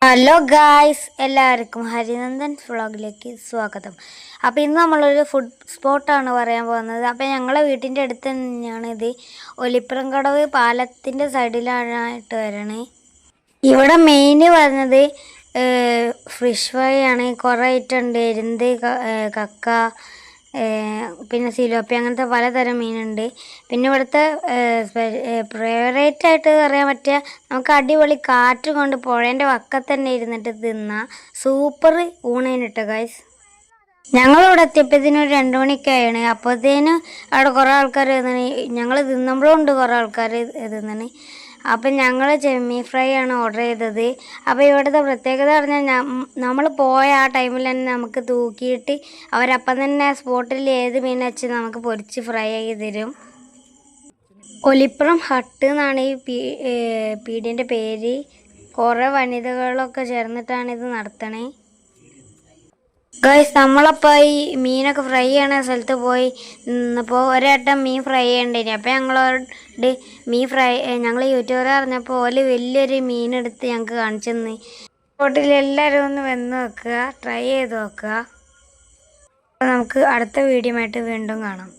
Hello guys, എല്ലാവർക്കും ഹരിനന്ദൻ വ്ളോഗിലേക്ക് സ്വാഗതം. അപ്പോൾ ഇന്ന് നമ്മളൊരു ഫുഡ് സ്പോട്ടാണ് പറയാൻ പോകുന്നത്. അപ്പോൾ ഞങ്ങളെ വീട്ടിൻ്റെ അടുത്ത് തന്നെയാണ് ഇത്. ഒലിപ്പുറംകടവ് പാലത്തിൻ്റെ സൈഡിലായിട്ട് വരണേ. ഇവിടെ മെയിൻ പറഞ്ഞത് ഫിഷ് ഫ്രൈ ആണ്. കുറേ ഐറ്റം ഉണ്ട്. എരുന്ത്, കക്ക, പിന്നെ സിലോപ്പി, അങ്ങനത്തെ പലതരം മീനുണ്ട്. പിന്നെ ഇവിടുത്തെ ഫേവറേറ്റ് ആയിട്ട് പറയാൻ പറ്റിയ നമുക്ക് അടിപൊളി കാറ്റ് കൊണ്ട് പുഴേൻ്റെ വക്കത്ത് തന്നെ ഇരുന്നിട്ട് തിന്നാം. സൂപ്പർ ഊണേനിട്ടോ ഗൈസ്. ഞങ്ങളിവിടെ എത്തിയപ്പോഴത്തേനും ഒരു 2 മണിക്കായാണ്. അപ്പോഴത്തേനും അവിടെ കുറേ ആൾക്കാർ ഞങ്ങൾ തിന്നുമ്പോഴും ഉണ്ട് കുറേ ആൾക്കാർ തിന്നണേ. അപ്പം ഞങ്ങൾ ചെമ്മീൻ ഫ്രൈ ആണ് ഓർഡർ ചെയ്തത്. അപ്പോൾ ഇവിടുത്തെ പ്രത്യേകത പറഞ്ഞാൽ നമ്മൾ പോയ ആ ടൈമിൽ തന്നെ നമുക്ക് തൂക്കിയിട്ട് അവരപ്പം തന്നെ സ്പോട്ടിൽ ഏത് മീൻ വെച്ച് നമുക്ക് പൊരിച്ച് ഫ്രൈ ആക്കി തരും. ഒലിപ്പുറം ഹട്ട് എന്നാണ് ഈ പീടിയൻ്റെ പേര്. കുറേ വനിതകളൊക്കെ ചേർന്നിട്ടാണ് ഇത് നടത്തണേ. ഗൈസ്, നമ്മളപ്പോൾ ഈ മീനൊക്കെ ഫ്രൈ ചെയ്യണ സ്ഥലത്ത് പോയി നിന്നപ്പോൾ ഒരേട്ടം മീൻ ഫ്രൈ ചെയ്യണ്ടേനി. അപ്പോൾ ഞങ്ങളോട് മീൻ ഫ്രൈ ഞങ്ങൾ യൂട്യൂബർ അറിഞ്ഞപ്പോൾ ഓല് വലിയൊരു മീനെടുത്ത് ഞങ്ങൾക്ക് കാണിച്ചു തന്നു. സ്പോട്ടിൽ എല്ലാവരും ഒന്ന് വന്ന് നോക്കുക, ട്രൈ ചെയ്ത് നോക്കുക. അപ്പോൾ നമുക്ക് അടുത്ത വീഡിയോ ആയിട്ട് വീണ്ടും കാണാം.